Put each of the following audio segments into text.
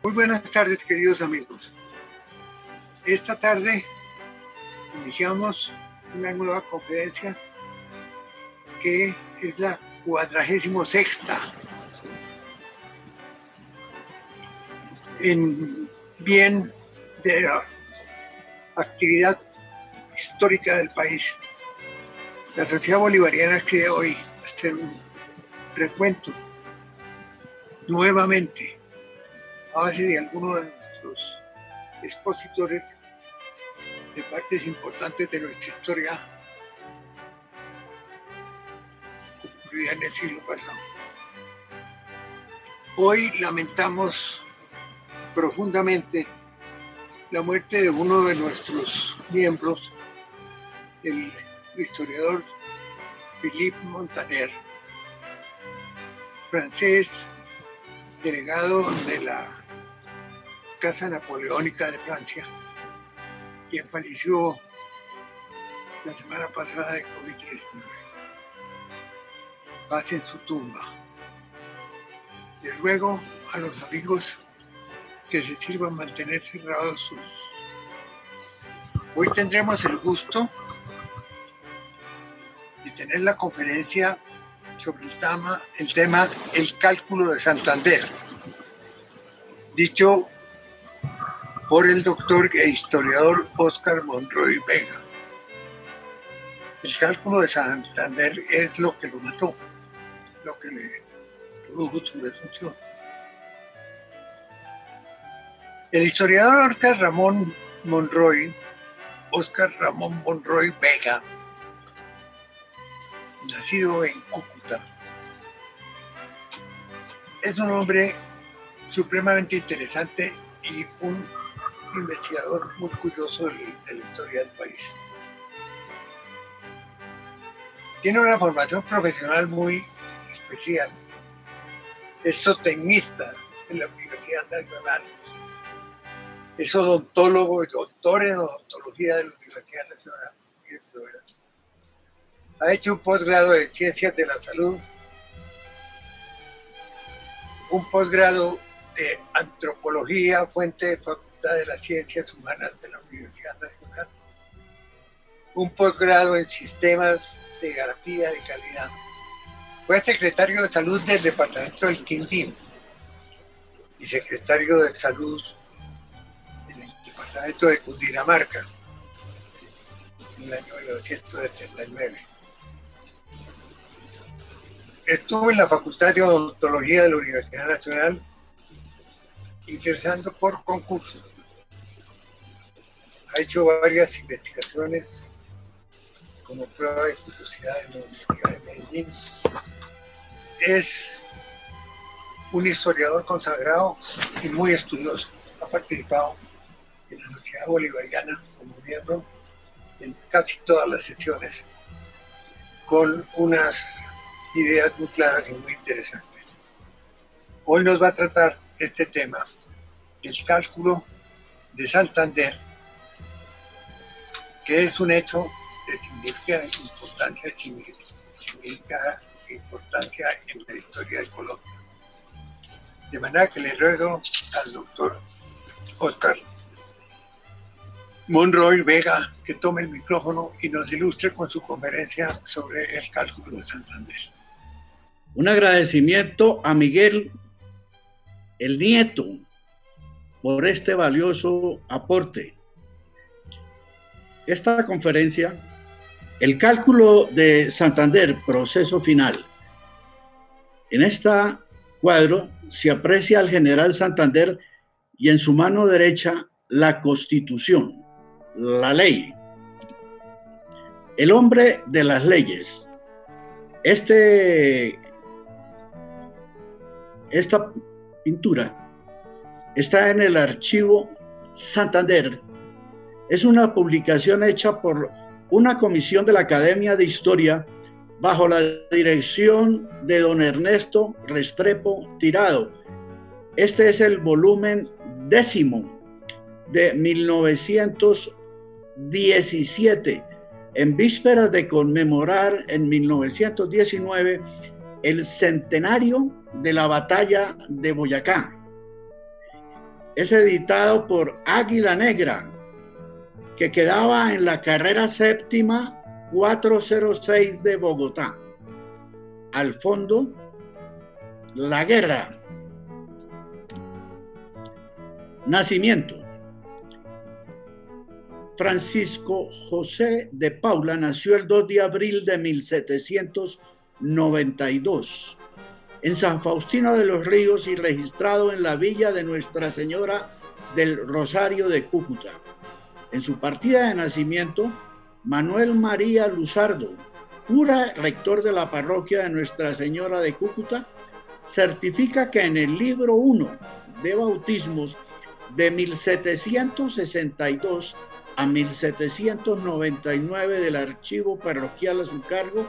Muy buenas tardes, queridos amigos. Esta tarde iniciamos una nueva conferencia que es la 46ª en bien de la actividad histórica del país. La Sociedad Bolivariana quiere hoy hacer un recuento nuevamente a base de algunos de nuestros expositores de partes importantes de nuestra historia ocurrida en el siglo pasado. Hoy lamentamos profundamente la muerte de uno de nuestros miembros, el historiador Philippe Montaner, francés, delegado de la Casa Napoleónica de Francia, quien falleció la semana pasada de COVID-19. Paz en su tumba. Les ruego a los amigos que se sirvan mantener cerrados sus... Hoy tendremos el gusto de tener la conferencia sobre el tema el cálculo de Santander, dicho por el doctor e historiador Óscar Monroy Vega. El cálculo de Santander es lo que lo mató, lo que le produjo su defunción. El historiador Óscar Ramón Monroy Vega, nacido en Cúcuta, es un hombre supremamente interesante y un investigador muy curioso de la historia del país. Tiene una formación profesional muy especial. Es zootecnista de la Universidad Nacional. Es odontólogo y doctor en odontología de la Universidad Nacional. Ha hecho un posgrado de Ciencias de la Salud, un posgrado de Antropología, fuente de Facultad de las Ciencias Humanas de la Universidad Nacional, un posgrado en Sistemas de Garantía de Calidad. Fue secretario de Salud del Departamento del Quindío y secretario de Salud en el Departamento de Cundinamarca en el año 1979. Estuvo en la Facultad de Odontología de la Universidad Nacional, ingresando por concurso. Ha hecho varias investigaciones como prueba de curiosidad en la Universidad de Medellín. Es un historiador consagrado y muy estudioso. Ha participado en la Sociedad Bolivariana como miembro en casi todas las sesiones, con unas ideas muy claras y muy interesantes. Hoy nos va a tratar este tema, el cálculo de Santander, que es un hecho de significativa importancia en la historia de Colombia. De manera que le ruego al doctor Óscar Monroy Vega que tome el micrófono y nos ilustre con su conferencia sobre el cálculo de Santander. Un agradecimiento a Miguel, el nieto, por este valioso aporte. Esta conferencia, el cálculo de Santander, proceso final. En este cuadro se aprecia al general Santander y en su mano derecha la Constitución, la ley. El hombre de las leyes. Esta pintura está en el archivo Santander. Es una publicación hecha por una comisión de la Academia de Historia bajo la dirección de don Ernesto Restrepo Tirado. Este es el volumen 10º de 1917, en vísperas de conmemorar en 1919 el centenario de la batalla de Boyacá. es editado por Águila Negra, que quedaba en la carrera séptima 406 de Bogotá. Al fondo, La Guerra. Nacimiento. Francisco José de Paula nació el 2 de abril de 1792 en San Faustino de los Ríos y registrado en la villa de Nuestra Señora del Rosario de Cúcuta. En su partida de nacimiento, Manuel María Luzardo, cura rector de la parroquia de Nuestra Señora de Cúcuta, certifica que en el libro 1 de bautismos de 1762 a 1799 del archivo parroquial a su cargo,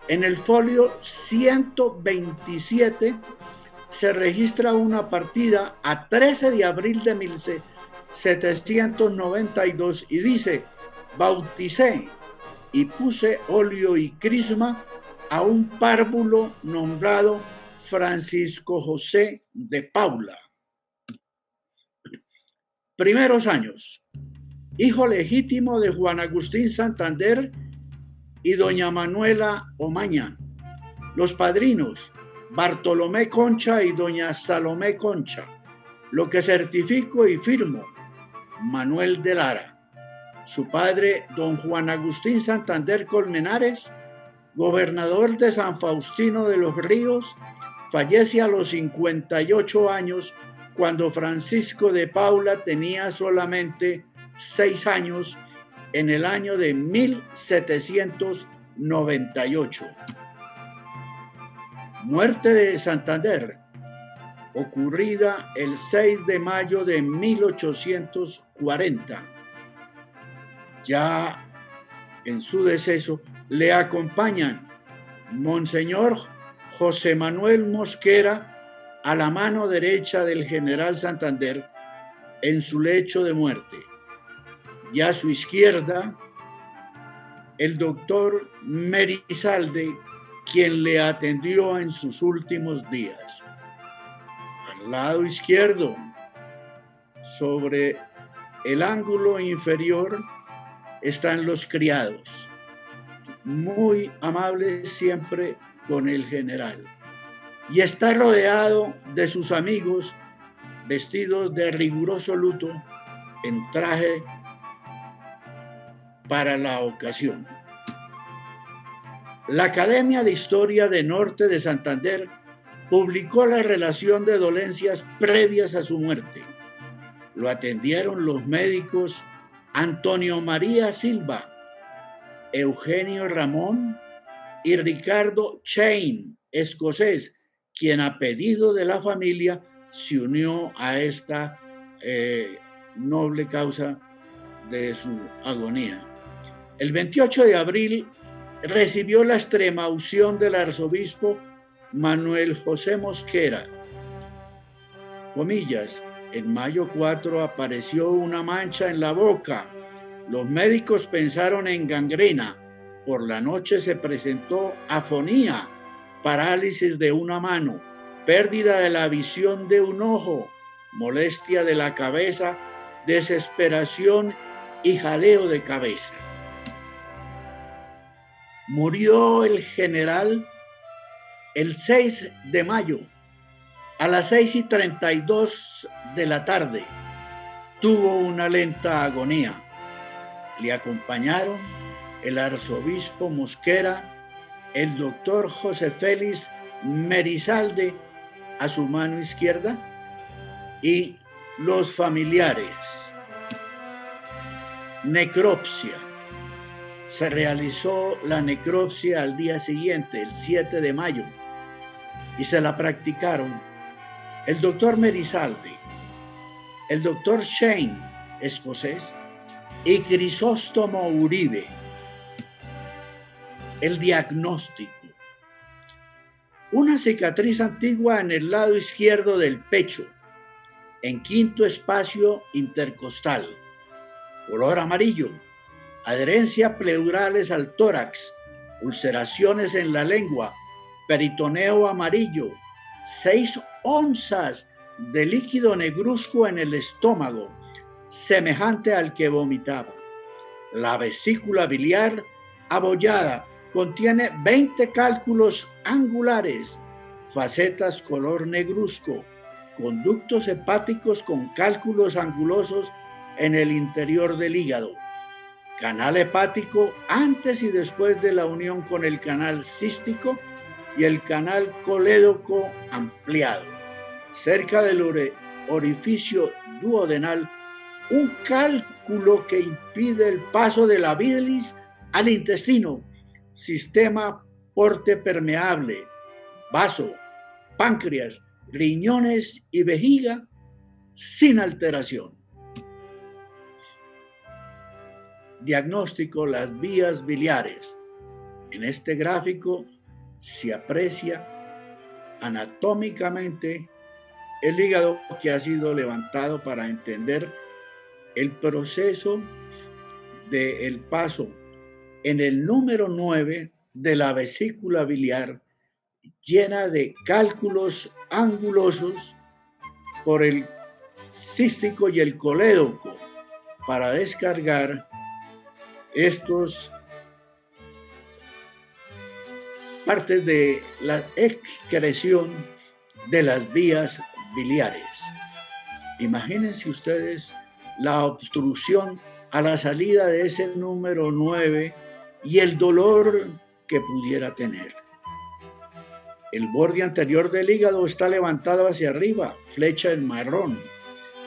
en el folio 127 se registra una partida a 13 de abril de 1792 y dice: bauticé y puse óleo y crisma a un párvulo nombrado Francisco José de Paula. Primeros años. Hijo legítimo de Juan Agustín Santander y doña Manuela Omaña. Los padrinos, Bartolomé Concha y doña Salomé Concha. Lo que certifico y firmo, Manuel de Lara. Su padre, don Juan Agustín Santander Colmenares, gobernador de San Faustino de los Ríos, fallece a los 58 años cuando Francisco de Paula tenía solamente 6 años en el año de 1798. Muerte de Santander, ocurrida el 6 de mayo de 1840. Ya en su deceso le acompañan Monseñor José Manuel Mosquera a la mano derecha del general Santander en su lecho de muerte, y a su izquierda el doctor Merizalde, quien le atendió en sus últimos días. Al lado izquierdo, sobre el ángulo inferior, están los criados, muy amables siempre con el general, y está rodeado de sus amigos vestidos de riguroso luto en traje para la ocasión. La Academia de Historia de Norte de Santander publicó la relación de dolencias previas a su muerte. Lo atendieron los médicos Antonio María Silva, Eugenio Ramón y Ricardo Chain, escocés, quien a pedido de la familia se unió a esta noble causa de su agonía. El 28 de abril recibió la extremaunción del arzobispo Manuel José Mosquera. Comillas, en mayo 4 apareció una mancha en la boca. Los médicos pensaron en gangrena. Por la noche se presentó afonía, parálisis de una mano, pérdida de la visión de un ojo, molestia de la cabeza, desesperación y jaleo de cabeza. Murió el general el 6 de mayo a las 6:32 de la tarde. Tuvo una lenta agonía. Le acompañaron el arzobispo Mosquera, el doctor José Félix Merizalde a su mano izquierda y los familiares. Necropsia. Se realizó la necropsia al día siguiente, el 7 de mayo, y se la practicaron el doctor Merizalde, el doctor Shane, escocés, y Crisóstomo Uribe. El diagnóstico. Una cicatriz antigua en el lado izquierdo del pecho, en quinto espacio intercostal, color amarillo, adherencia pleurales al tórax, ulceraciones en la lengua, peritoneo amarillo, 6 onzas de líquido negruzco en el estómago, semejante al que vomitaba. La vesícula biliar abollada contiene 20 cálculos angulares, facetas color negruzco, conductos hepáticos con cálculos angulosos en el interior del hígado, canal hepático antes y después de la unión con el canal cístico y el canal colédoco ampliado. Cerca del orificio duodenal, un cálculo que impide el paso de la bilis al intestino, sistema porte permeable, vaso, páncreas, riñones y vejiga sin alteración. Diagnóstico: las vías biliares. En este gráfico se aprecia anatómicamente el hígado que ha sido levantado para entender el proceso del paso en el número 9 de la vesícula biliar, llena de cálculos angulosos por el cístico y el colédoco, para descargar estos partes de la excreción de las vías biliares. Imagínense ustedes la obstrucción a la salida de ese número 9 y el dolor que pudiera tener. El borde anterior del hígado está levantado hacia arriba, flecha en marrón.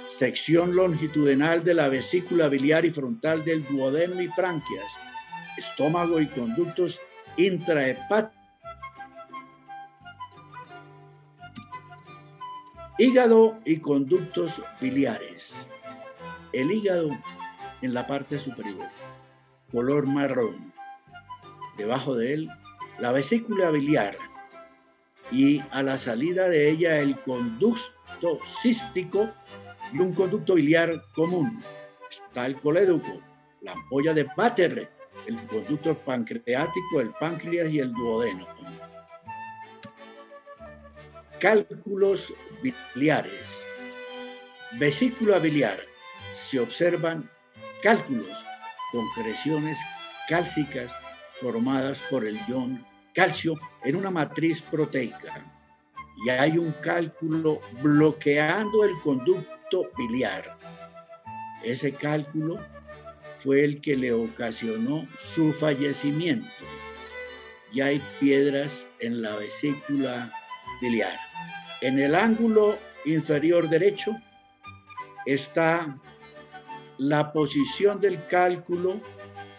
Sección longitudinal de la vesícula biliar y frontal del duodeno y branquias, estómago y conductos intrahepáticos. Hígado y conductos biliares. El hígado en la parte superior, color marrón. Debajo de él, la vesícula biliar y a la salida de ella el conducto cístico y un conducto biliar común. Está el colédoco, la ampolla de Vater, el conducto pancreático, el páncreas y el duodeno. Cálculos biliares. Vesícula biliar. Se observan cálculos, concreciones cálcicas formadas por el ion calcio en una matriz proteica. Y hay un cálculo bloqueando el conducto biliar. Ese cálculo fue el que le ocasionó su fallecimiento. Y hay piedras en la vesícula biliar. En el ángulo inferior derecho está la posición del cálculo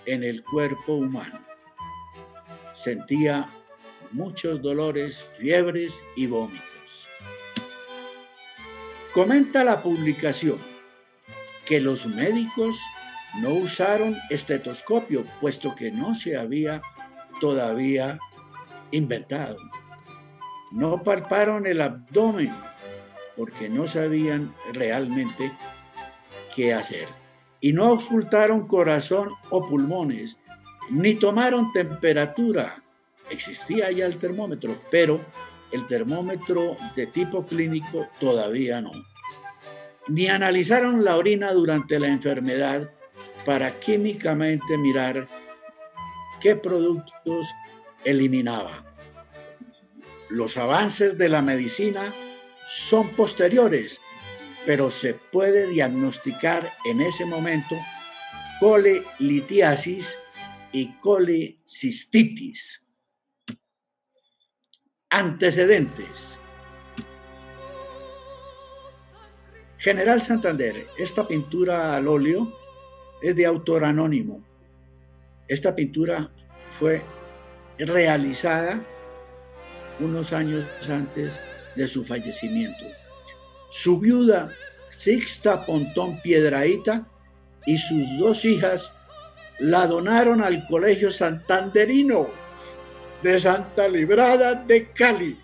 en el cuerpo humano. Sentía muchos dolores, fiebres y vómitos. Comenta la publicación que los médicos no usaron estetoscopio, puesto que no se había todavía inventado. No palparon el abdomen, porque no sabían realmente qué hacer. Y no auscultaron corazón o pulmones, ni tomaron temperatura. Existía ya el termómetro, pero el termómetro de tipo clínico todavía no. Ni analizaron la orina durante la enfermedad para químicamente mirar qué productos eliminaba. Los avances de la medicina son posteriores, pero se puede diagnosticar en ese momento colelitiasis y colecistitis. Antecedentes. General Santander. Esta pintura al óleo es de autor anónimo. Esta pintura fue realizada unos años antes de su fallecimiento. Su viuda, Sixta Pontón Piedrahita, y sus dos hijas la donaron al Colegio Santanderino de Santa Librada de Cali,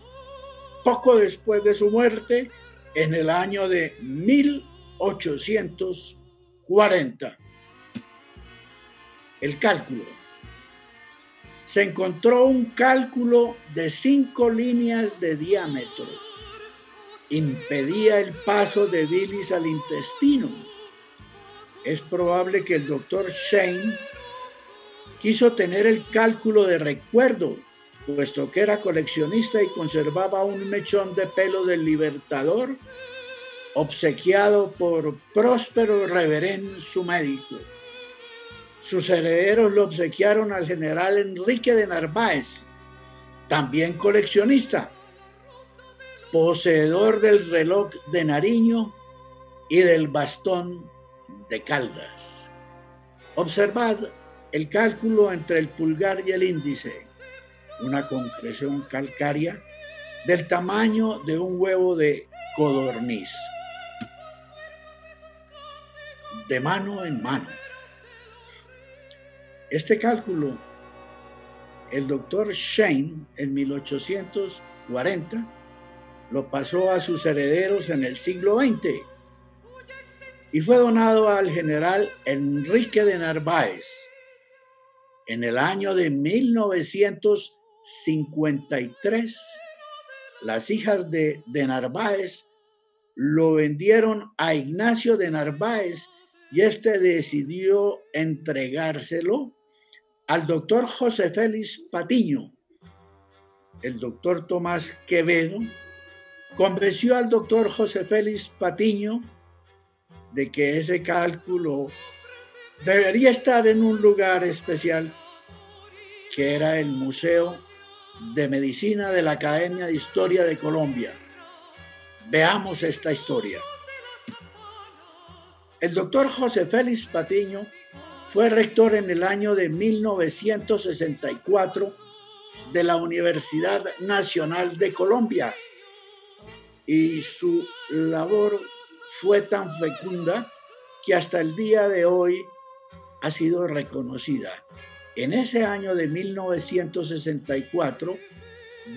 poco después de su muerte, en el año de 1840. El cálculo. Se encontró un cálculo de 5 líneas de diámetro impedía el paso de bilis al intestino. Es probable que el doctor Shane quiso tener el cálculo de recuerdo, puesto que era coleccionista y conservaba un mechón de pelo del Libertador, obsequiado por Próspero Reverén, su médico. Sus herederos lo obsequiaron al general Enrique de Narváez, también coleccionista, poseedor del reloj de Nariño y del bastón de Caldas. Observad el cálculo entre el pulgar y el índice, una concreción calcárea del tamaño de un huevo de codorniz, de mano en mano. Este cálculo, el doctor Shane en 1840 lo pasó a sus herederos en el siglo XX y fue donado al general Enrique de Narváez. En el año de 1953, las hijas de Narváez lo vendieron a Ignacio de Narváez y este decidió entregárselo al doctor José Félix Patiño. El doctor Tomás Quevedo convenció al doctor José Félix Patiño de que ese cálculo debería estar en un lugar especial, que era el Museo de Medicina de la Academia de Historia de Colombia. Veamos esta historia. El doctor José Félix Patiño fue rector en el año de 1964 de la Universidad Nacional de Colombia y su labor fue tan fecunda que hasta el día de hoy ha sido reconocida. En ese año de 1964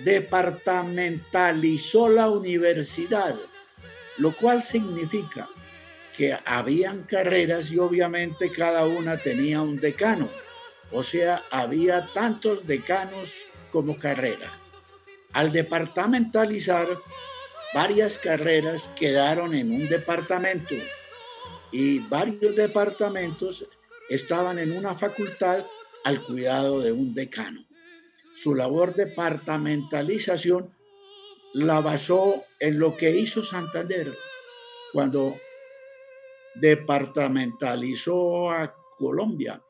departamentalizó la universidad, lo cual significa que habían carreras y obviamente cada una tenía un decano, o sea, había tantos decanos como carrera. Al departamentalizar, varias carreras quedaron en un departamento y varios departamentos estaban en una facultad al cuidado de un decano. Su labor de departamentalización la basó en lo que hizo Santander cuando departamentalizó a Colombia.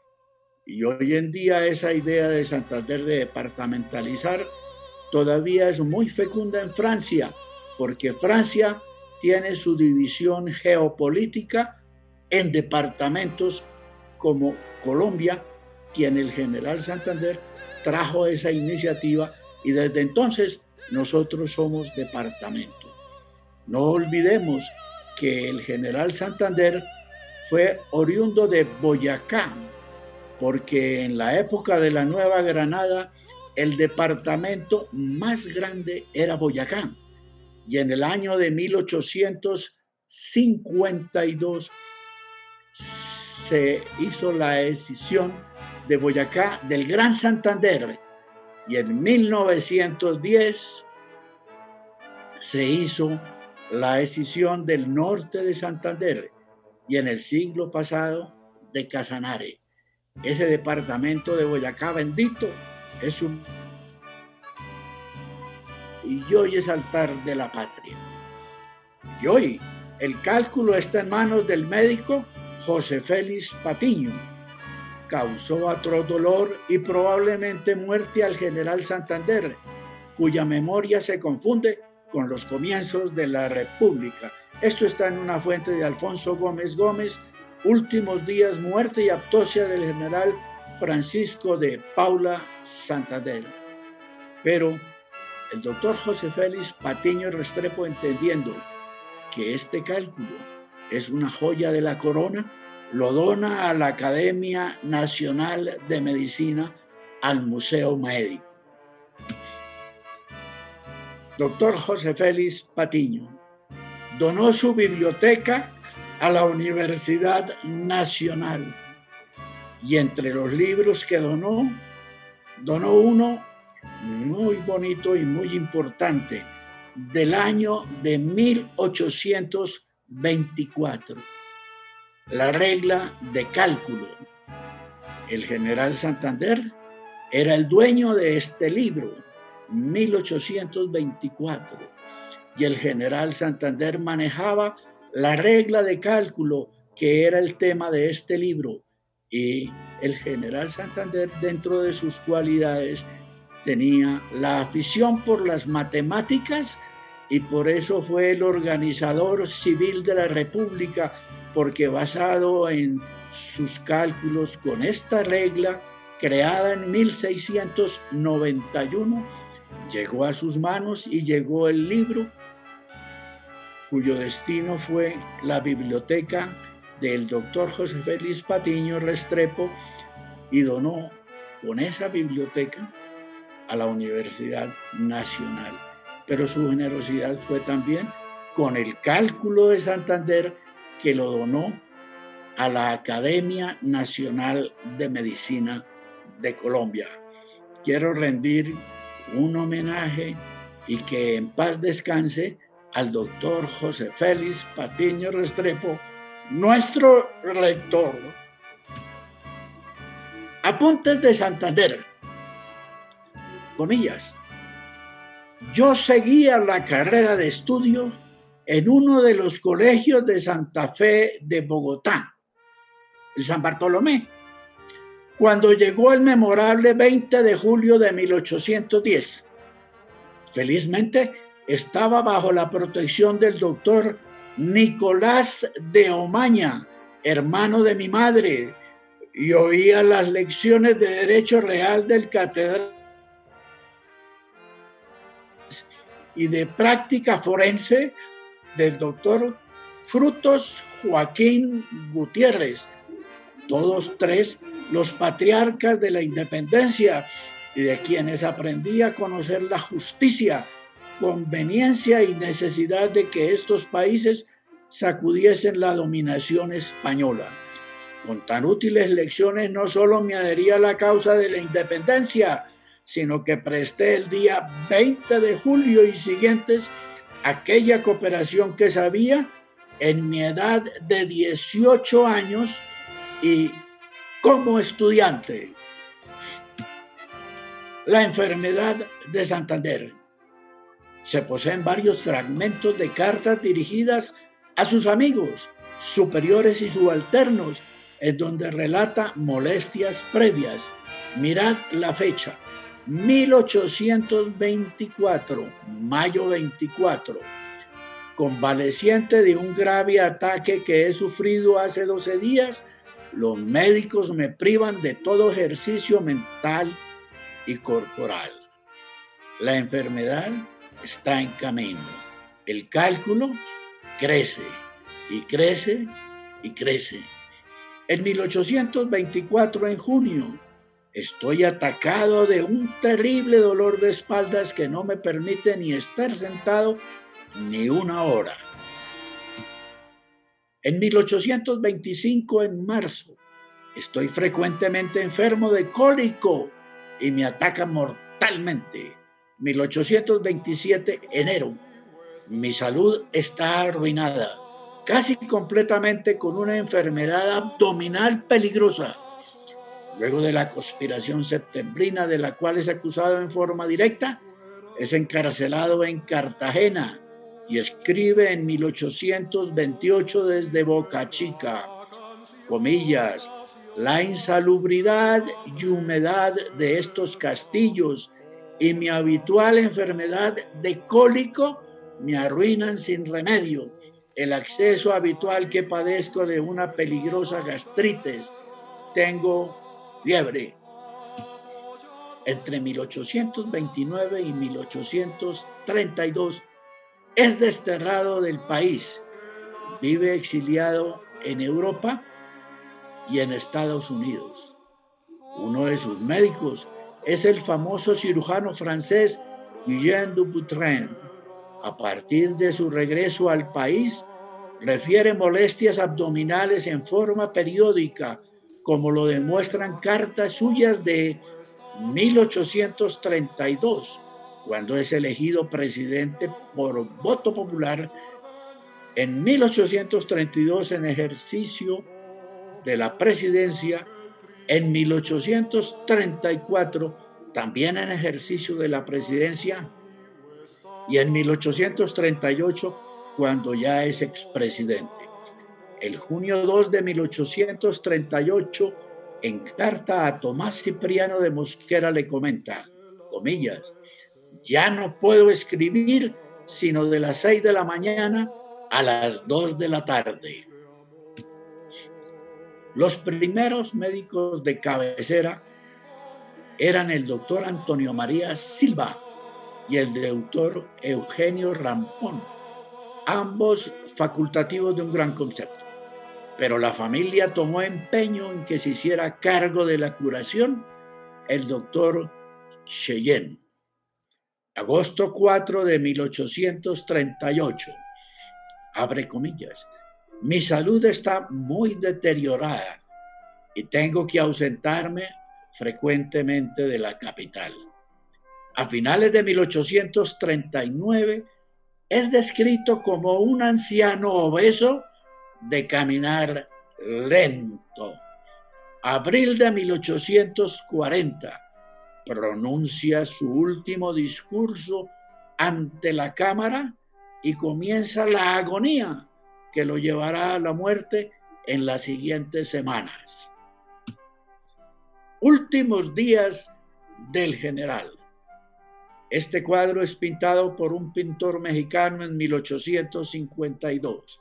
Y hoy en día esa idea de Santander de departamentalizar todavía es muy fecunda en Francia, porque Francia tiene su división geopolítica en departamentos como Colombia, quien el general Santander trajo esa iniciativa y desde entonces nosotros somos departamento. No olvidemos que el general Santander fue oriundo de Boyacá, porque en la época de la Nueva Granada el departamento más grande era Boyacá y en el año de 1852 se hizo la escisión de Boyacá del Gran Santander y en 1910 se hizo la escisión del norte de Santander y en el siglo pasado de Casanare. Ese departamento de Boyacá bendito es un y hoy es altar de la patria. Y hoy el cálculo está en manos del médico José Félix Patiño. Causó atroz dolor y probablemente muerte al general Santander, cuya memoria se confunde con los comienzos de la República. Esto está en una fuente de Alfonso Gómez Gómez, Últimos días, muerte y autopsia del general Francisco de Paula Santander. Pero el doctor José Félix Patiño Restrepo, entendiendo que este cálculo es una joya de la corona, lo dona a la Academia Nacional de Medicina, al Museo Médico. Doctor José Félix Patiño donó su biblioteca a la Universidad Nacional y entre los libros que donó uno muy bonito y muy importante, del año de 1824. La regla de cálculo. El general Santander era el dueño de este libro, 1824, y el general Santander manejaba la regla de cálculo, que era el tema de este libro, y el general Santander, dentro de sus cualidades, tenía la afición por las matemáticas y por eso fue el organizador civil de la República, porque basado en sus cálculos con esta regla, creada en 1691, llegó a sus manos y llegó el libro cuyo destino fue la biblioteca del doctor José Félix Patiño Restrepo, y donó con esa biblioteca a la Universidad Nacional. Pero su generosidad fue también con el cálculo de Santander, que lo donó a la Academia Nacional de Medicina de Colombia. Quiero rendir un homenaje y que en paz descanse al doctor José Félix Patiño Restrepo, nuestro rector. Apuntes de Santander. Comillas. Yo seguía la carrera de estudio en uno de los colegios de Santa Fe de Bogotá, el San Bartolomé, cuando llegó el memorable 20 de julio de 1810. Felizmente, estaba bajo la protección del doctor Nicolás de Omaña, hermano de mi madre, y oía las lecciones de Derecho Real del catedrático y de Práctica Forense del doctor Frutos Joaquín Gutiérrez, todos tres los patriarcas de la independencia y de quienes aprendí a conocer la justicia, conveniencia y necesidad de que estos países sacudiesen la dominación española. Con tan útiles lecciones no solo me adherí a la causa de la independencia, sino que presté el día 20 de julio y siguientes aquella cooperación que sabía en mi edad de 18 años y como estudiante. La enfermedad de Santander. Se poseen varios fragmentos de cartas dirigidas a sus amigos, superiores y subalternos, en donde relata molestias previas. Mirad la fecha, 1824, mayo 24. Convaleciente de un grave ataque que he sufrido hace 12 días, los médicos me privan de todo ejercicio mental y corporal. La enfermedad está en camino. El cálculo crece y crece y crece. En 1824, en junio, estoy atacado de un terrible dolor de espaldas que no me permite ni estar sentado ni una hora. En 1825, en marzo, estoy frecuentemente enfermo de cólico y me ataca mortalmente. 1827, enero, mi salud está arruinada, casi completamente, con una enfermedad abdominal peligrosa. Luego de la conspiración septembrina de la cual es acusado en forma directa, es encarcelado en Cartagena y escribe en 1828 desde Boca Chica, comillas, la insalubridad y humedad de estos castillos y mi habitual enfermedad de cólico me arruinan sin remedio. El acceso habitual que padezco de una peligrosa gastritis. Tengo fiebre. Entre 1829 y 1832 es desterrado del país. Vive exiliado en Europa y en Estados Unidos. Uno de sus médicos es el famoso cirujano francés Guillaume Dupuytren. A partir de su regreso al país, refiere molestias abdominales en forma periódica, como lo demuestran cartas suyas de 1832. cuando es elegido presidente por voto popular en 1832 en ejercicio de la presidencia, en 1834 también en ejercicio de la presidencia y en 1838 cuando ya es expresidente. El junio 2 de 1838, en carta a Tomás Cipriano de Mosquera le comenta, comillas, ya no puedo escribir sino de las 6 de la mañana a las 2 de la tarde. Los primeros médicos de cabecera eran el doctor Antonio María Silva y el doctor Eugenio Rampón, ambos facultativos de un gran concepto. Pero la familia tomó empeño en que se hiciera cargo de la curación el doctor Cheyenne. Agosto 4 de 1838, abre comillas, mi salud está muy deteriorada y tengo que ausentarme frecuentemente de la capital. A finales de 1839 es descrito como un anciano obeso de caminar lento. Abril de 1840 pronuncia su último discurso ante la Cámara y comienza la agonía que lo llevará a la muerte en las siguientes semanas. Últimos días del general. Este cuadro es pintado por un pintor mexicano en 1852.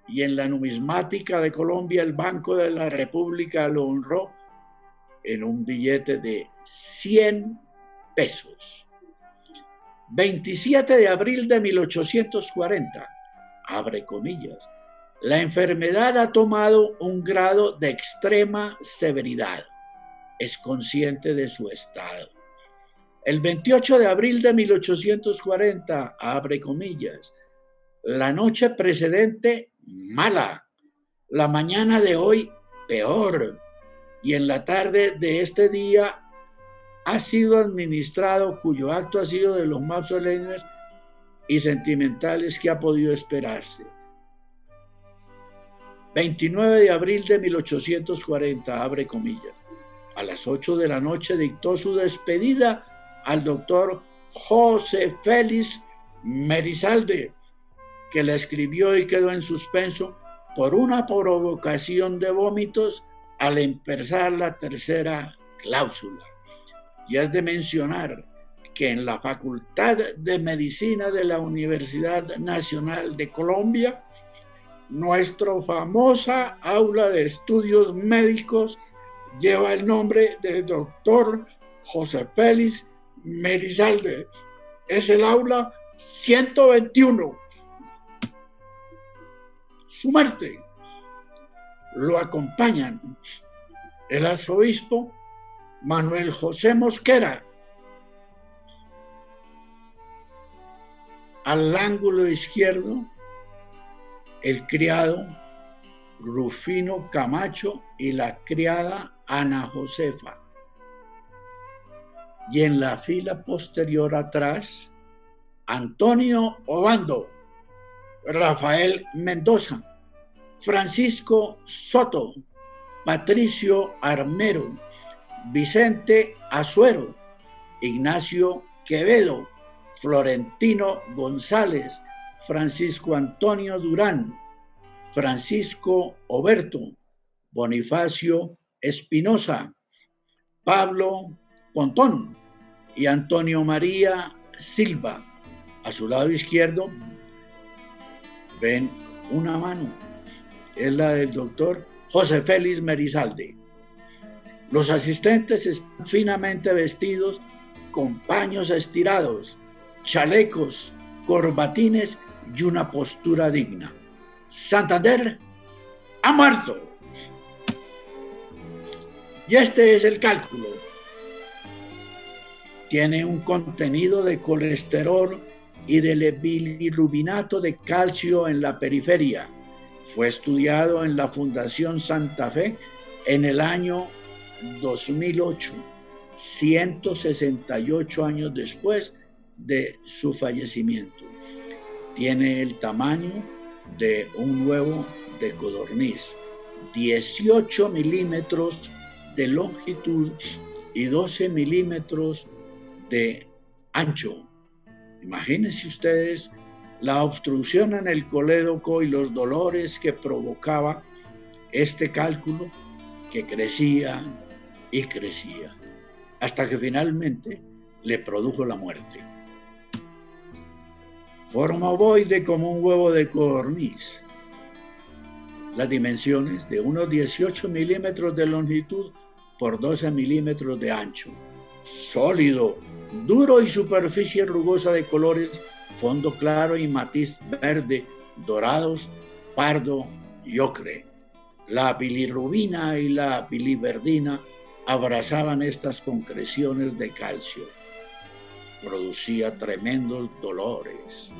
Y en la numismática de Colombia, el Banco de la República lo honró en un billete de 100 pesos. 27 de abril de 1840, abre comillas, la enfermedad ha tomado un grado de extrema severidad. Es consciente de su estado. El 28 de abril de 1840, abre comillas, la noche precedente, mala. La mañana de hoy, peor. Y en la tarde de este día ha sido administrado, cuyo acto ha sido de los más solemnes y sentimentales que ha podido esperarse. 29 de abril de 1840, abre comillas. A las 8 de la noche dictó su despedida al doctor José Félix Merizalde, que la escribió y quedó en suspenso por una provocación de vómitos al empezar la tercera cláusula. Y es de mencionar que en la Facultad de Medicina de la Universidad Nacional de Colombia, nuestra famosa aula de estudios médicos lleva el nombre del doctor José Félix Merizalde. Es el aula 121. Su muerte lo acompañan el arzobispo Manuel José Mosquera, al ángulo izquierdo el criado Rufino Camacho y la criada Ana Josefa, y en la fila posterior atrás Antonio Obando, Rafael Mendoza, Francisco Soto, Patricio Armero, Vicente Azuero, Ignacio Quevedo, Florentino González, Francisco Antonio Durán, Francisco Oberto, Bonifacio Espinosa, Pablo Pontón y Antonio María Silva. A su lado izquierdo ven una mano, es la del doctor José Félix Merizalde. Los asistentes están finamente vestidos con paños estirados, chalecos, corbatines y una postura digna. Santander ha muerto. Y este es el cálculo. Tiene un contenido de colesterol y de bilirrubinato de calcio en la periferia. Fue estudiado en la Fundación Santa Fe en el año 2008. 168 años después de su fallecimiento. Tiene el tamaño de un huevo de codorniz, 18 milímetros de longitud y 12 milímetros de ancho. Imagínense ustedes la obstrucción en el colédoco y los dolores que provocaba este cálculo, que crecía y crecía, hasta que finalmente le produjo la muerte. Forma ovoide como un huevo de codorniz. Las dimensiones de unos 18 milímetros de longitud por 12 milímetros de ancho. Sólido, duro y superficie rugosa de colores fondo claro y matiz verde, dorados, pardo y ocre. La bilirrubina y la biliverdina abrazaban estas concreciones de calcio. Producía tremendos dolores.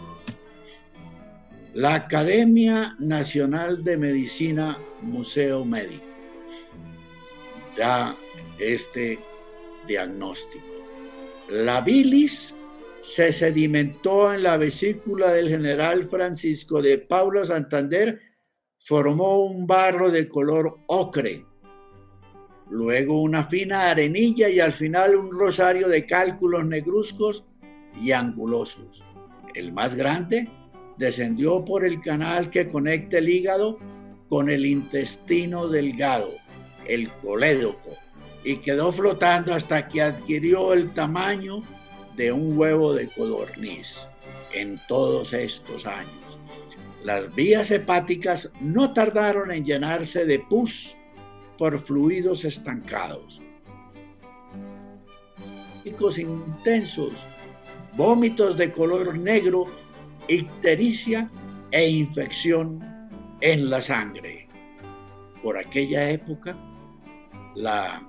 La Academia Nacional de Medicina, Museo Médico, da este diagnóstico. La bilis se sedimentó en la vesícula del general Francisco de Paula Santander, formó un barro de color ocre, luego una fina arenilla y al final un rosario de cálculos negruzcos y angulosos. El más grande descendió por el canal que conecta el hígado con el intestino delgado, el colédoco, y quedó flotando hasta que adquirió el tamaño de un huevo de codorniz. En todos estos años, las vías hepáticas no tardaron en llenarse de pus por fluidos estancados. Picos intensos, vómitos de color negro, ictericia e infección en la sangre. Por aquella época, la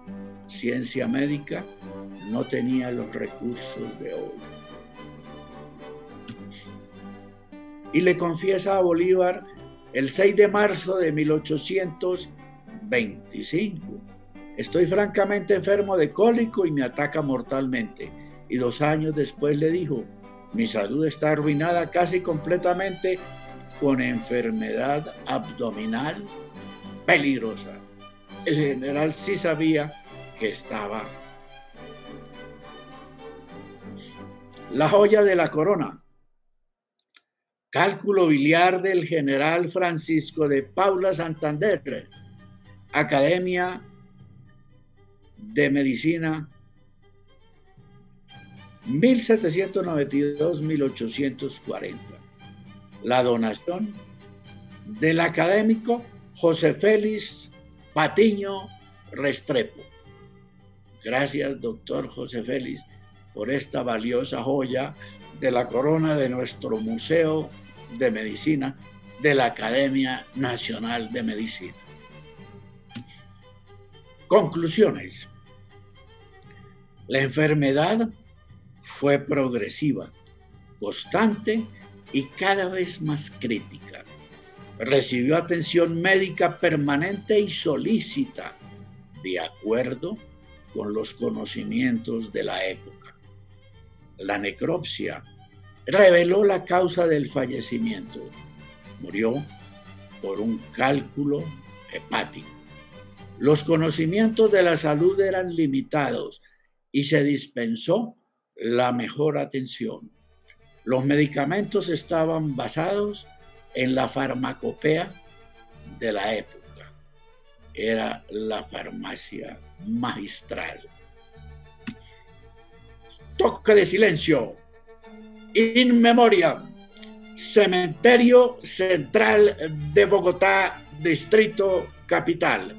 ciencia médica no tenía los recursos de hoy. Y le confiesa a Bolívar el 6 de marzo de 1825: estoy francamente enfermo de cólico y me ataca mortalmente. Y 2 años después le dijo: mi salud está arruinada casi completamente con enfermedad abdominal peligrosa. El general sí sabía que estaba. La joya de la corona. Cálculo biliar del general Francisco de Paula Santander, Academia de Medicina, 1792-1840. La donación del académico José Félix Patiño Restrepo. Gracias, doctor José Félix, por esta valiosa joya de la corona de nuestro Museo de Medicina de la Academia Nacional de Medicina. Conclusiones. La enfermedad fue progresiva, constante y cada vez más crítica. Recibió atención médica permanente y solícita, de acuerdo con los conocimientos de la época. La necropsia reveló la causa del fallecimiento. Murió por un cálculo hepático. Los conocimientos de la salud eran limitados y se dispensó la mejor atención. Los medicamentos estaban basados en la farmacopea de la época. Era la farmacia magistral. Toque de silencio. In memoriam. Cementerio Central de Bogotá, Distrito Capital.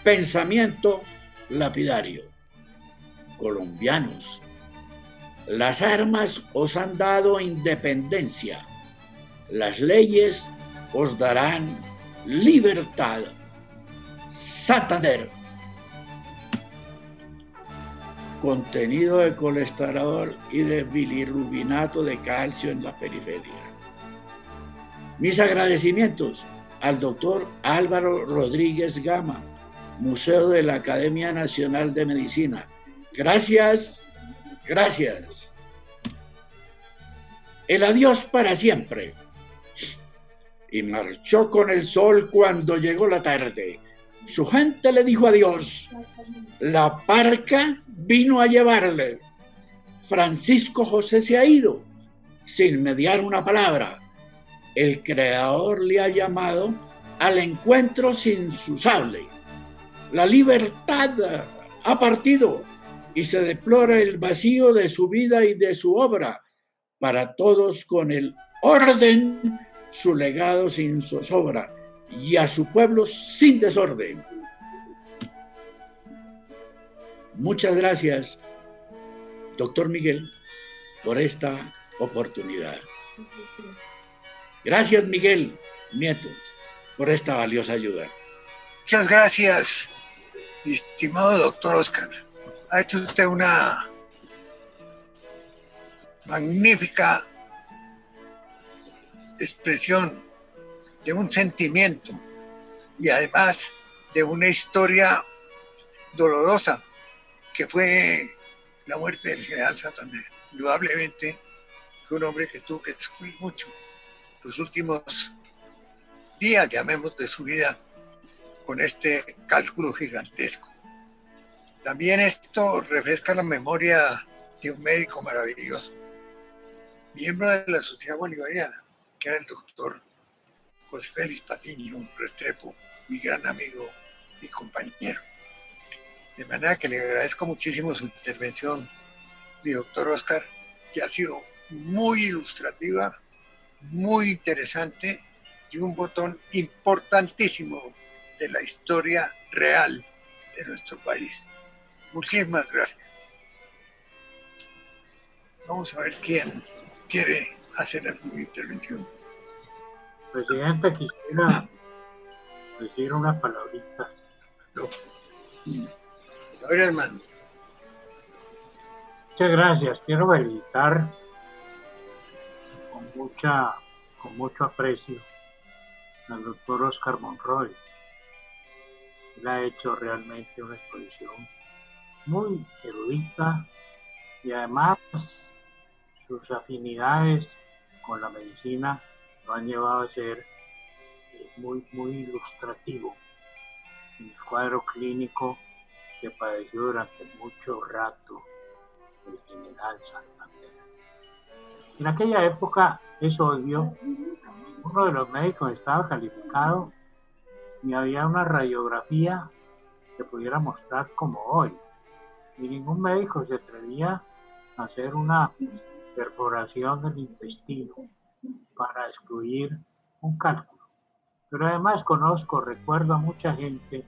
Pensamiento lapidario. Colombianos, las armas os han dado independencia. Las leyes os darán libertad. Santander. Contenido de colesterol y de bilirrubinato de calcio en la periferia. Mis agradecimientos al doctor Álvaro Rodríguez Gama, Museo de la Academia Nacional de Medicina. Gracias, gracias. El adiós para siempre. Y marchó con el sol cuando llegó la tarde. Su gente le dijo adiós. La parca vino a llevarle. Francisco José se ha ido sin mediar una palabra. El creador le ha llamado al encuentro sin su sable. La libertad ha partido y se deplora el vacío de su vida y de su obra. Para todos con el orden, su legado sin zozobra y a su pueblo sin desorden. Muchas gracias, doctor Miguel, por esta oportunidad. Gracias, Miguel Nieto, por esta valiosa ayuda. Muchas gracias, estimado doctor Oscar. Ha hecho usted una magnífica expresión de un sentimiento y además de una historia dolorosa que fue la muerte del general Santander. Indudablemente fue un hombre que tuvo que sufrir mucho los últimos días, llamemos, de su vida con este cálculo gigantesco. También esto refresca la memoria de un médico maravilloso, miembro de la Sociedad Bolivariana, que era el doctor José Félix Patiño Restrepo, mi gran amigo y compañero. De manera que le agradezco muchísimo su intervención, mi doctor Oscar, que ha sido muy ilustrativa, muy interesante y un botón importantísimo de la historia real de nuestro país. Muchísimas gracias. Vamos a ver quién quiere hacer alguna intervención. Presidente, quisiera decir unas palabritas. No. A ver, hermano. Muchas gracias. Quiero felicitar con mucho aprecio al doctor Oscar Monroy. Él ha hecho realmente una exposición muy erudita y además sus afinidades con la medicina lo han llevado a ser muy ilustrativo en el cuadro clínico que padeció durante mucho rato el general Santander. En aquella época, es obvio, uno de los médicos estaba calificado y había una radiografía que pudiera mostrar como hoy. Y ningún médico se atrevía a hacer una perforación del intestino para excluir un cálculo. Pero además recuerdo a mucha gente,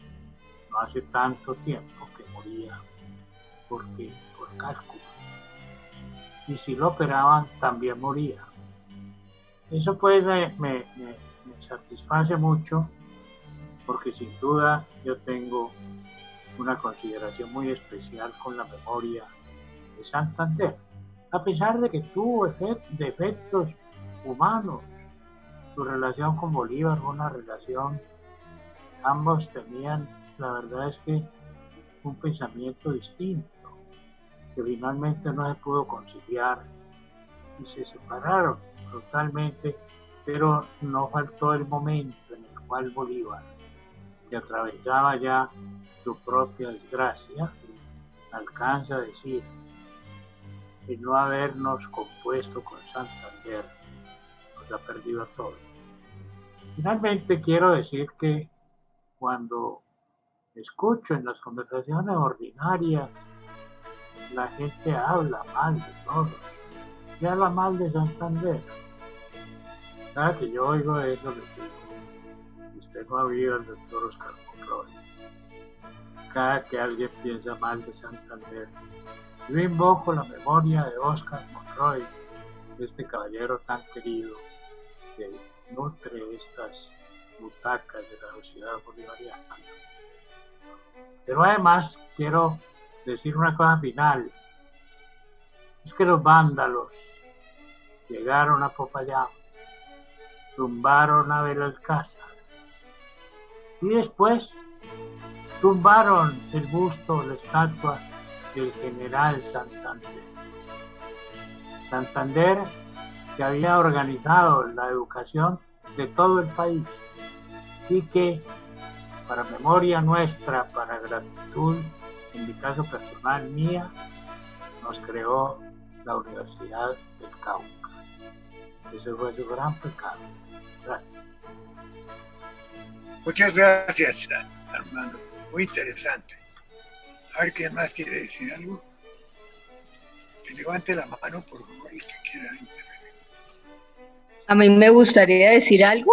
no hace tanto tiempo, que moría por cálculo. Y si lo operaban, también moría. Eso pues me satisface mucho, porque sin duda yo tengo una consideración muy especial con la memoria de Santander, a pesar de que tuvo defectos humanos. Su relación con Bolívar fue una relación, ambos tenían, la verdad es que, un pensamiento distinto, que finalmente no se pudo conciliar y se separaron totalmente, pero no faltó el momento en el cual Bolívar, que atravesaba ya su propia desgracia, alcanza a decir: el no habernos compuesto con Santander nos ha perdido a todos. Finalmente quiero decir que cuando escucho en las conversaciones ordinarias la gente habla mal de todos y habla mal de Santander, cada que yo oigo eso les digo: usted no ha oído al doctor Oscar Monroy. Cada que alguien piensa mal de Santander, yo invoco la memoria de Oscar Monroy, este caballero tan querido que nutre estas butacas de la sociedad bolivariana. Pero además quiero decir una cosa final: es que los vándalos llegaron a Popayán, tumbaron a Belalcázar, Y después tumbaron el busto, la estatua del general Santander. Santander, que había organizado la educación de todo el país y que, para memoria nuestra, para gratitud, en mi caso personal mía, nos creó la Universidad del Cauca. Ese fue su gran pecado. Gracias. Muchas gracias, Armando. Muy interesante. A ver, ¿quién más quiere decir algo? Que levante la mano, por favor, el que quiera intervenir. A mí me gustaría decir algo.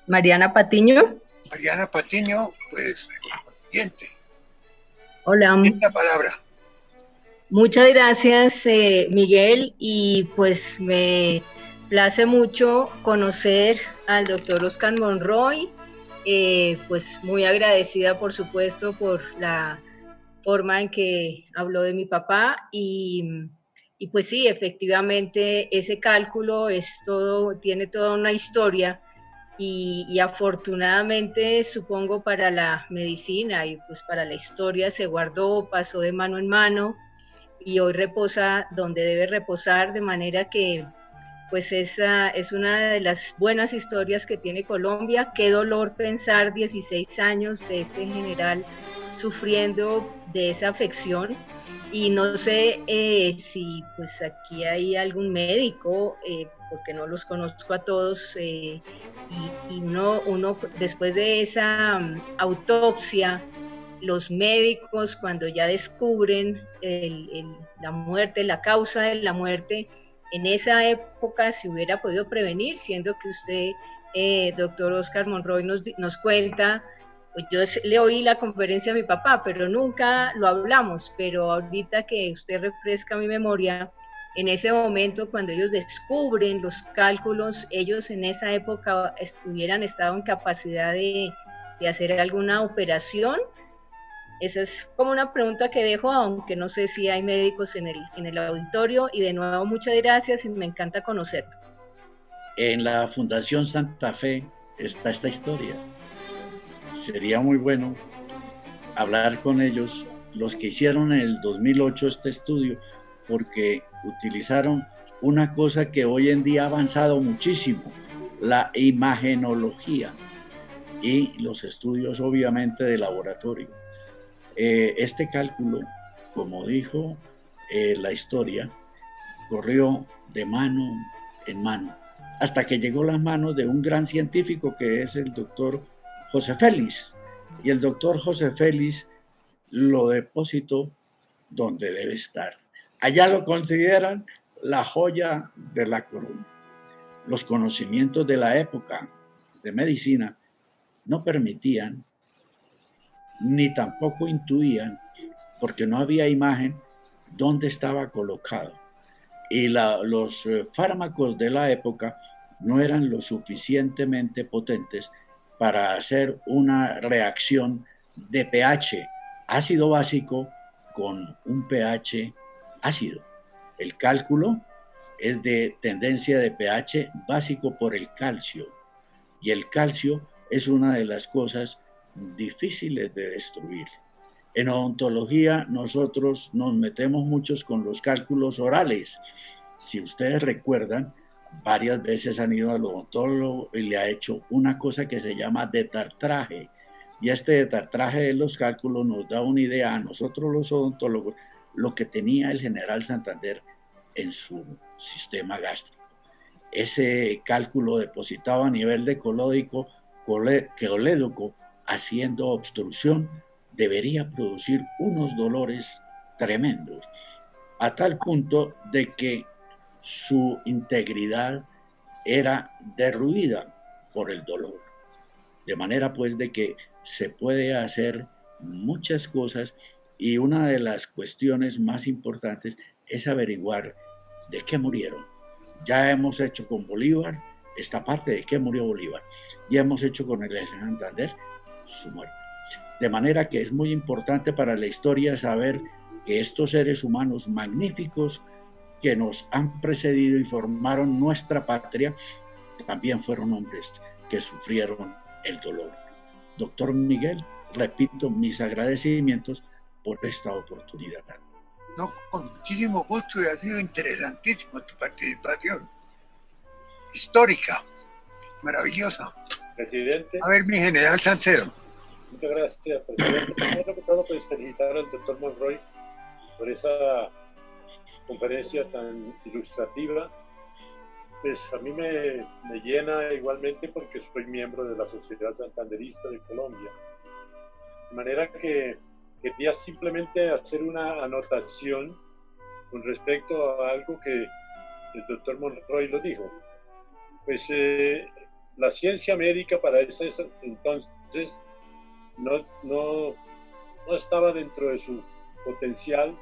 Mariana Patiño. Mariana Patiño, pues, por lo siguiente. Hola. Esta palabra. Muchas gracias, Miguel, y pues me place mucho conocer al doctor Oscar Monroy, pues muy agradecida, por supuesto, por la forma en que habló de mi papá y pues sí, efectivamente ese cálculo tiene toda una historia y afortunadamente supongo para la medicina y pues para la historia se guardó, pasó de mano en mano y hoy reposa donde debe reposar, de manera que pues esa es una de las buenas historias que tiene Colombia. Qué dolor pensar 16 años de este general sufriendo de esa afección y no sé si pues aquí hay algún médico, porque no los conozco a todos, y uno después de esa autopsia, los médicos cuando ya descubren la muerte, la causa de la muerte, en esa época se hubiera podido prevenir, siendo que usted, doctor Oscar Monroy, nos cuenta, pues yo le oí la conferencia a mi papá, pero nunca lo hablamos, pero ahorita que usted refresca mi memoria, en ese momento cuando ellos descubren los cálculos, ellos en esa época hubieran estado en capacidad de hacer alguna operación. Esa es como una pregunta que dejo, aunque no sé si hay médicos en el auditorio. Y de nuevo, muchas gracias y me encanta conocerlo. En la Fundación Santa Fe está esta historia. Sería muy bueno hablar con ellos, los que hicieron en el 2008 este estudio, porque utilizaron una cosa que hoy en día ha avanzado muchísimo, la imagenología y los estudios obviamente de laboratorio. Este cálculo, como dijo la historia, corrió de mano en mano, hasta que llegó a las manos de un gran científico que es el doctor José Félix. Y el doctor José Félix lo depositó donde debe estar. Allá lo consideran la joya de la corona. Los conocimientos de la época de medicina no permitían ni tampoco intuían, porque no había imagen, dónde estaba colocado. Y los fármacos de la época no eran lo suficientemente potentes para hacer una reacción de pH ácido básico con un pH ácido. El cálculo es de tendencia de pH básico por el calcio, y el calcio es una de las cosas difíciles de destruir. En odontología nosotros nos metemos muchos con los cálculos orales. Si ustedes recuerdan, varias veces han ido al odontólogo y le ha hecho una cosa que se llama detartraje. Y este detartraje de los cálculos nos da una idea a nosotros los odontólogos lo que tenía el general Santander en su sistema gástrico. Ese cálculo depositado a nivel de colédoco, haciendo obstrucción, debería producir unos dolores tremendos, a tal punto de que su integridad era derruida por el dolor. De manera pues de que se puede hacer muchas cosas, y una de las cuestiones más importantes es averiguar de qué murieron. Ya hemos hecho con Bolívar esta parte de qué murió Bolívar, ya hemos hecho con el Santander su muerte. De manera que es muy importante para la historia saber que estos seres humanos magníficos que nos han precedido y formaron nuestra patria, también fueron hombres que sufrieron el dolor. Doctor Miguel, repito mis agradecimientos por esta oportunidad. No, con muchísimo gusto, y ha sido interesantísima tu participación. Histórica, maravillosa. Presidente. A ver, mi general Salcedo. Muchas gracias, presidente. Primero que todo, pues felicitar al doctor Monroy por esa conferencia tan ilustrativa. Pues a mí me llena igualmente porque soy miembro de la Sociedad Santanderista de Colombia. De manera que quería simplemente hacer una anotación con respecto a algo que el doctor Monroy lo dijo. Pues la ciencia médica para ese entonces no estaba dentro de su potencial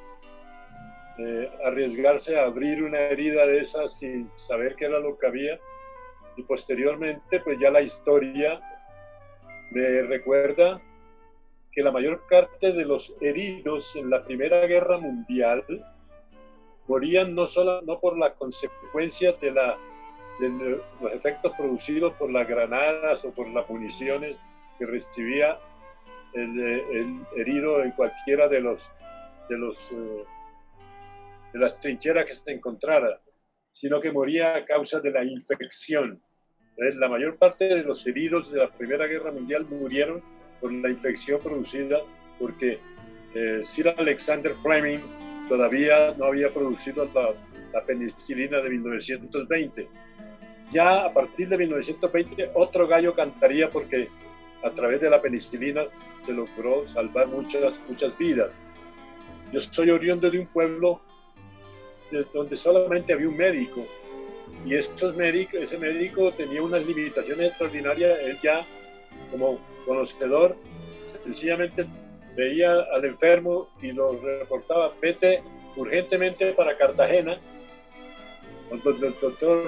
arriesgarse a abrir una herida de esas sin saber qué era lo que había, y posteriormente pues ya la historia me recuerda que la mayor parte de los heridos en la Primera Guerra Mundial morían no por la consecuencia de los efectos producidos por las granadas o por las municiones que recibía el herido en cualquiera de las trincheras que se encontrara, sino que moría a causa de la infección. Entonces, la mayor parte de los heridos de la Primera Guerra Mundial murieron por la infección producida porque Sir Alexander Fleming todavía no había producido la penicilina de 1920. Ya a partir de 1920 otro gallo cantaría, porque a través de la penicilina se logró salvar muchas vidas. Yo soy oriundo de un pueblo donde solamente había un médico, y ese médico tenía unas limitaciones extraordinarias. Él ya, como conocedor, sencillamente veía al enfermo y lo reportaba: vete urgentemente para Cartagena, donde el doctor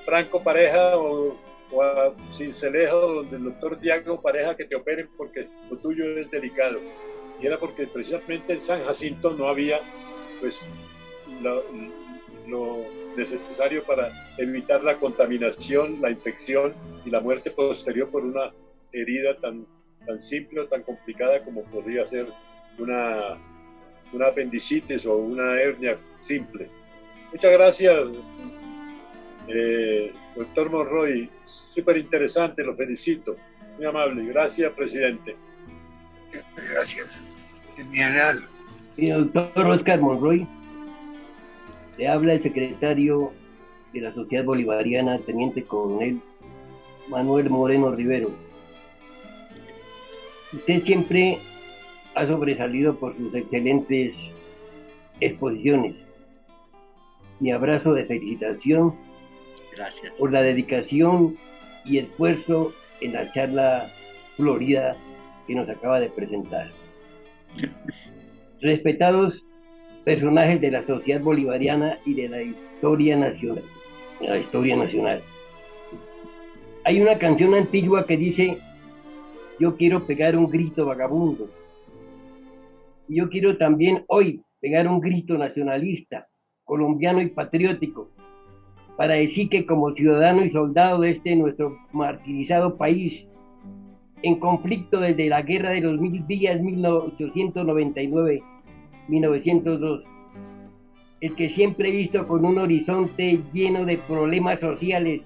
Franco Pareja, o a Cincelejo, donde el doctor Diago Pareja, que te operen porque lo tuyo es delicado. Y era porque precisamente en San Jacinto no había pues lo necesario para evitar la contaminación, la infección y la muerte posterior por una herida tan simple o tan complicada como podría ser una apendicitis o una hernia simple. Muchas gracias, doctor Monroy, súper interesante, lo felicito, muy amable. Gracias, presidente. Gracias, general. Sí, doctor Oscar Monroy, le habla el secretario de la Sociedad Bolivariana, teniente coronel Manuel Moreno Rivero. Usted siempre ha sobresalido por sus excelentes exposiciones. Mi abrazo de felicitación. Gracias. Por la dedicación y esfuerzo en la charla florida que nos acaba de presentar. Respetados personajes de la sociedad bolivariana y de la historia nacional. Hay una canción antigua que dice: yo quiero pegar un grito vagabundo. Y yo quiero también hoy pegar un grito nacionalista, colombiano y patriótico, para decir que como ciudadano y soldado de este nuestro martirizado país, en conflicto desde la Guerra de los 1000 días 1899-1902, el que siempre he visto con un horizonte lleno de problemas sociales,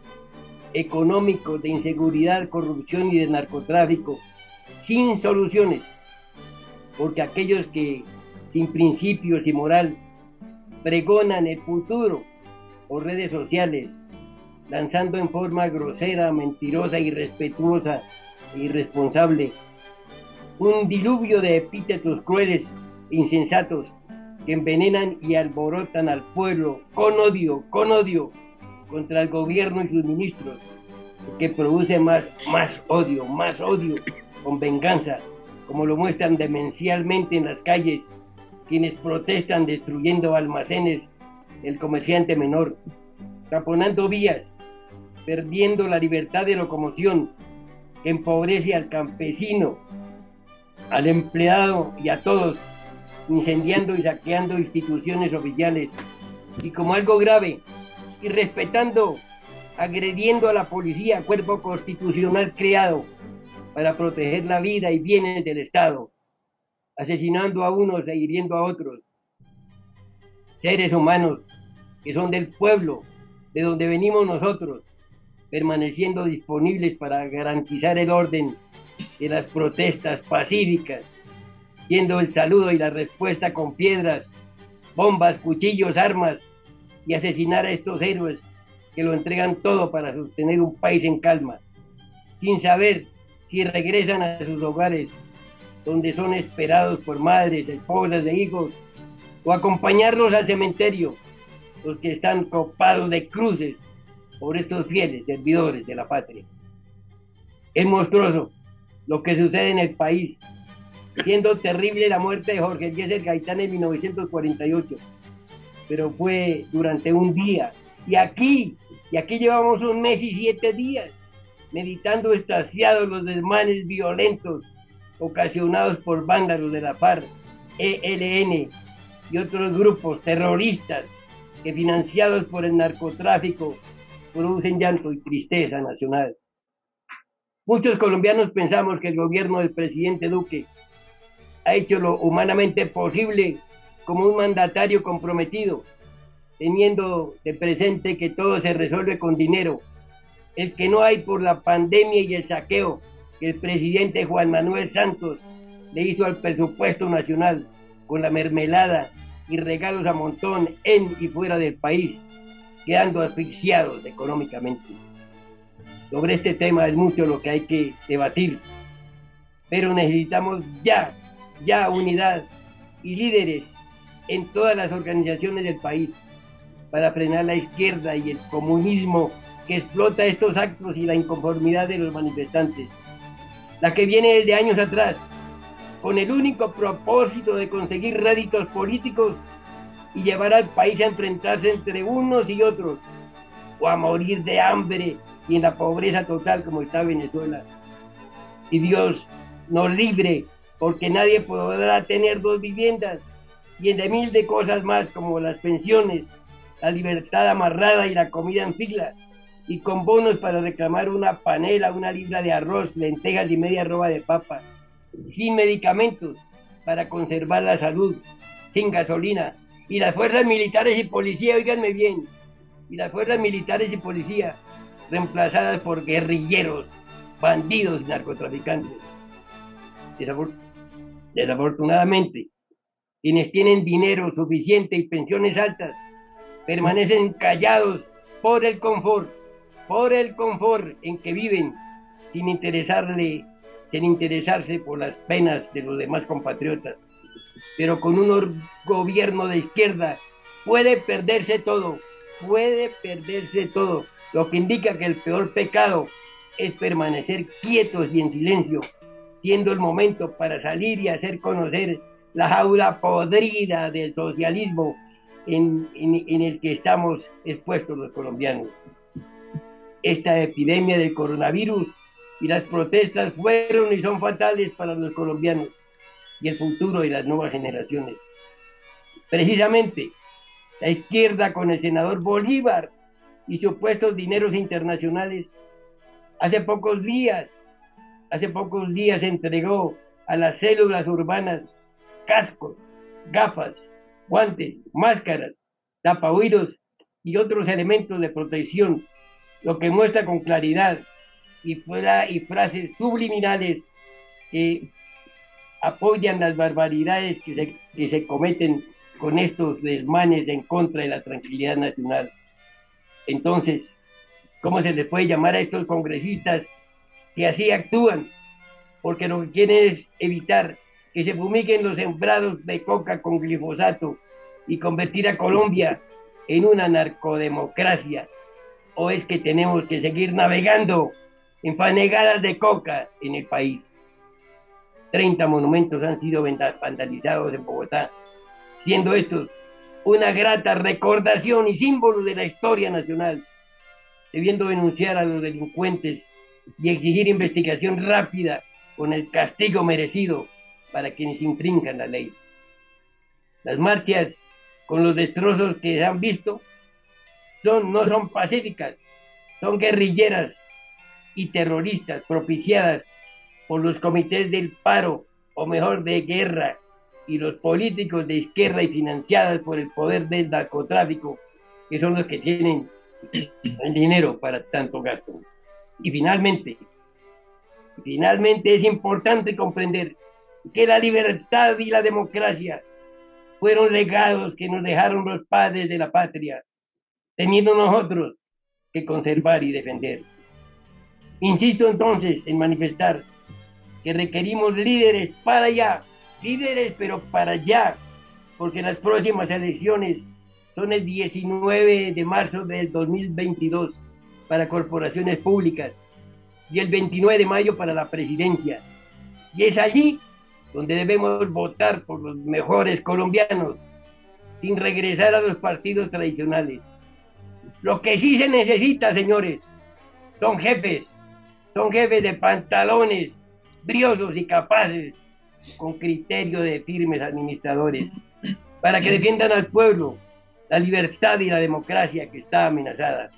económicos, de inseguridad, corrupción y de narcotráfico, sin soluciones, porque aquellos que sin principios y moral pregonan el futuro por redes sociales, lanzando en forma grosera, mentirosa, irrespetuosa e irresponsable un diluvio de epítetos crueles e insensatos que envenenan y alborotan al pueblo con odio contra el gobierno y sus ministros, que produce más odio, con venganza, como lo muestran demencialmente en las calles quienes protestan destruyendo almacenes, el comerciante menor, taponando vías, perdiendo la libertad de locomoción, que empobrece al campesino, al empleado y a todos, incendiando y saqueando instituciones oficiales, y como algo grave, irrespetando, agrediendo a la policía, cuerpo constitucional creado para proteger la vida y bienes del Estado, asesinando a unos e hiriendo a otros. Seres humanos que son del pueblo, de donde venimos nosotros, permaneciendo disponibles para garantizar el orden de las protestas pacíficas, siendo el saludo y la respuesta con piedras, bombas, cuchillos, armas, y asesinar a estos héroes que lo entregan todo para sostener un país en calma, sin saber si regresan a sus hogares, donde son esperados por madres, esposas e hijos, o acompañarlos al cementerio, los que están copados de cruces por estos fieles servidores de la patria. Es monstruoso lo que sucede en el país, siendo terrible la muerte de Jorge Eliezer Gaitán en 1948, pero fue durante un día, y aquí llevamos 1 mes y 7 días, meditando extasiados los desmanes violentos ocasionados por vándalos de la FARC, ELN y otros grupos terroristas que, financiados por el narcotráfico, producen llanto y tristeza nacional. Muchos colombianos pensamos que el gobierno del presidente Duque ha hecho lo humanamente posible como un mandatario comprometido, teniendo de presente que todo se resuelve con dinero, el que no hay por la pandemia y el saqueo que el presidente Juan Manuel Santos le hizo al presupuesto nacional, con la mermelada y regalos a montón en y fuera del país, quedando asfixiados económicamente. Sobre este tema es mucho lo que hay que debatir, pero necesitamos ya unidad y líderes en todas las organizaciones del país para frenar la izquierda y el comunismo que explota estos actos y la inconformidad de los manifestantes, la que viene desde años atrás, con el único propósito de conseguir réditos políticos y llevar al país a enfrentarse entre unos y otros, o a morir de hambre y en la pobreza total como está Venezuela. Y Dios nos libre, porque nadie podrá tener 2 viviendas, y de mil de cosas más como las pensiones, la libertad amarrada y la comida en fila, y con bonos para reclamar una panela, 1 libra de arroz, lentejas y media roba de papa, sin medicamentos para conservar la salud, sin gasolina, y las fuerzas militares y policía, oíganme bien, y las fuerzas militares y policía reemplazadas por guerrilleros, bandidos y narcotraficantes. Desafortunadamente, quienes tienen dinero suficiente y pensiones altas permanecen callados por el confort en que viven, sin interesarse por las penas de los demás compatriotas. Pero con un gobierno de izquierda puede perderse todo, lo que indica que el peor pecado es permanecer quietos y en silencio, siendo el momento para salir y hacer conocer la jaula podrida del socialismo en el que estamos expuestos los colombianos. Esta epidemia del coronavirus y las protestas fueron y son fatales para los colombianos y el futuro de las nuevas generaciones. Precisamente, la izquierda con el senador Bolívar y supuestos dineros internacionales, hace pocos días entregó a las células urbanas cascos, gafas, guantes, máscaras, tapaoídos y otros elementos de protección, lo que muestra con claridad y frases subliminales que apoyan las barbaridades que se cometen con estos desmanes en contra de la tranquilidad nacional. Entonces, ¿cómo se les puede llamar a estos congresistas que así actúan? Porque lo que quieren es evitar que se fumiguen los sembrados de coca con glifosato y convertir a Colombia en una narcodemocracia. ¿O es que tenemos que seguir navegando en fanegadas de coca en el país? 30 monumentos han sido vandalizados en Bogotá, siendo estos una grata recordación y símbolo de la historia nacional, debiendo denunciar a los delincuentes y exigir investigación rápida con el castigo merecido para quienes infrinjan la ley. Las marchas, con los destrozos que se han visto, no son pacíficas, son guerrilleras y terroristas propiciadas por los comités del paro, o mejor de guerra, y los políticos de izquierda y financiadas por el poder del narcotráfico, que son los que tienen el dinero para tanto gasto. Y finalmente es importante comprender que la libertad y la democracia fueron legados que nos dejaron los padres de la patria, teniendo nosotros que conservar y defender. Insisto entonces en manifestar que requerimos líderes para allá, líderes pero para allá, porque las próximas elecciones son el 19 de marzo del 2022 para corporaciones públicas y el 29 de mayo para la presidencia. Y es allí donde debemos votar por los mejores colombianos, sin regresar a los partidos tradicionales. Lo que sí se necesita, señores, son jefes de pantalones briosos y capaces, con criterio de firmes administradores, para que defiendan al pueblo, la libertad y la democracia que está amenazada,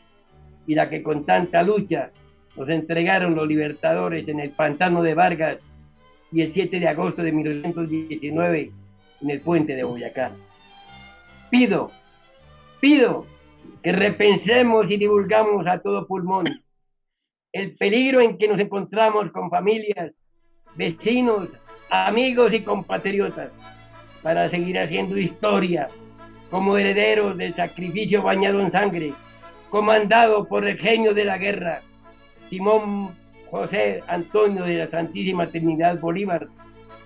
y la que con tanta lucha nos entregaron los libertadores en el pantano de Vargas y el 7 de agosto de 1919 en el puente de Boyacá. Pido que repensemos y divulgamos a todo pulmón el peligro en que nos encontramos con familias, vecinos, amigos y compatriotas, para seguir haciendo historia como herederos del sacrificio bañado en sangre, comandado por el genio de la guerra, Simón José Antonio de la Santísima Trinidad Bolívar,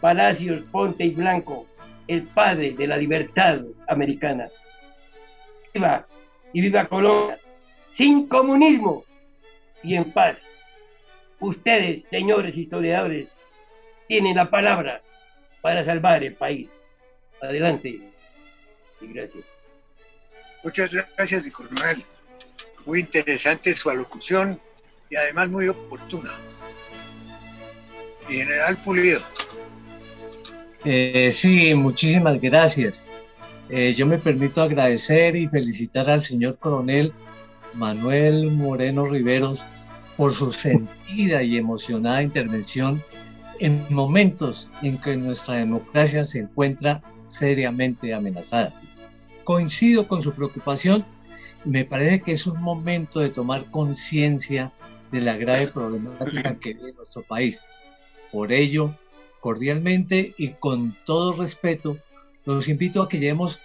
Palacios, Ponte y Blanco, el padre de la libertad americana. Viva y viva Colombia, sin comunismo y en paz. Ustedes, señores historiadores, tienen la palabra para salvar el país. Adelante y gracias. Muchas gracias, mi coronel. Muy interesante su alocución y además muy oportuna. General Pulido. Sí, muchísimas gracias. Yo me permito agradecer y felicitar al señor coronel Manuel Moreno Riveros por su sentida y emocionada intervención en momentos en que nuestra democracia se encuentra seriamente amenazada. Coincido con su preocupación y me parece que es un momento de tomar conciencia de la grave problemática que vive nuestro país. Por ello, cordialmente y con todo respeto, los invito a que llevemos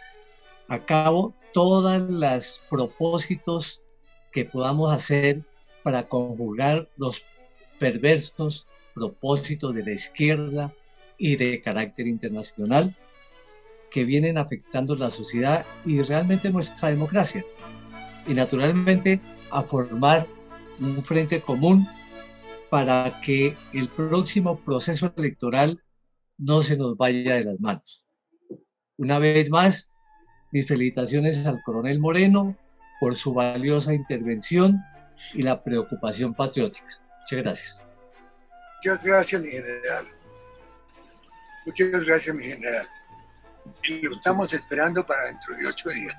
a cabo todos los propósitos que podamos hacer para conjugar los perversos propósitos de la izquierda y de carácter internacional que vienen afectando la sociedad y realmente nuestra democracia. Y naturalmente a formar un frente común para que el próximo proceso electoral no se nos vaya de las manos. Una vez más, mis felicitaciones al coronel Moreno por su valiosa intervención y la preocupación patriótica. Muchas gracias. Muchas gracias, mi general. Muchas gracias, mi general. Y lo estamos esperando para dentro de 8 días.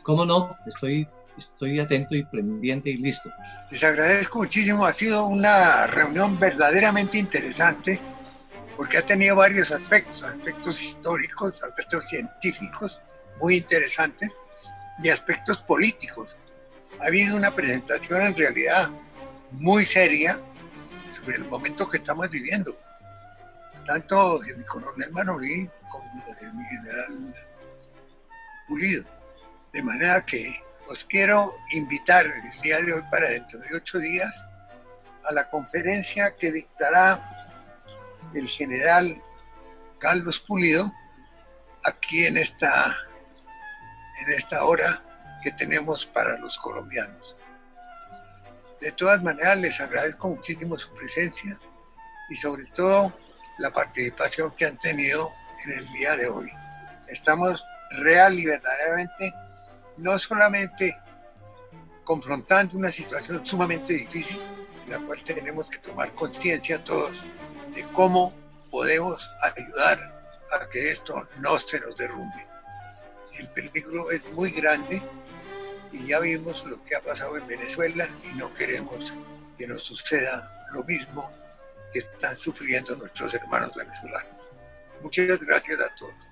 ¿Cómo no? Estoy atento y pendiente y listo. Les agradezco muchísimo. Ha sido una reunión verdaderamente interesante porque ha tenido varios aspectos históricos, aspectos científicos muy interesantes y aspectos políticos. Ha habido una presentación en realidad muy seria sobre el momento que estamos viviendo, tanto de mi coronel Manolín como de mi general Pulido. De manera que os quiero invitar el día de hoy para dentro de 8 días a la conferencia que dictará el general Carlos Pulido aquí en esta hora que tenemos para los colombianos. De todas maneras, les agradezco muchísimo su presencia y sobre todo la participación que han tenido en el día de hoy. Estamos real y verdaderamente no solamente confrontando una situación sumamente difícil, en la cual tenemos que tomar conciencia todos de cómo podemos ayudar a que esto no se nos derrumbe. El peligro es muy grande y ya vimos lo que ha pasado en Venezuela y no queremos que nos suceda lo mismo que están sufriendo nuestros hermanos venezolanos. Muchas gracias a todos.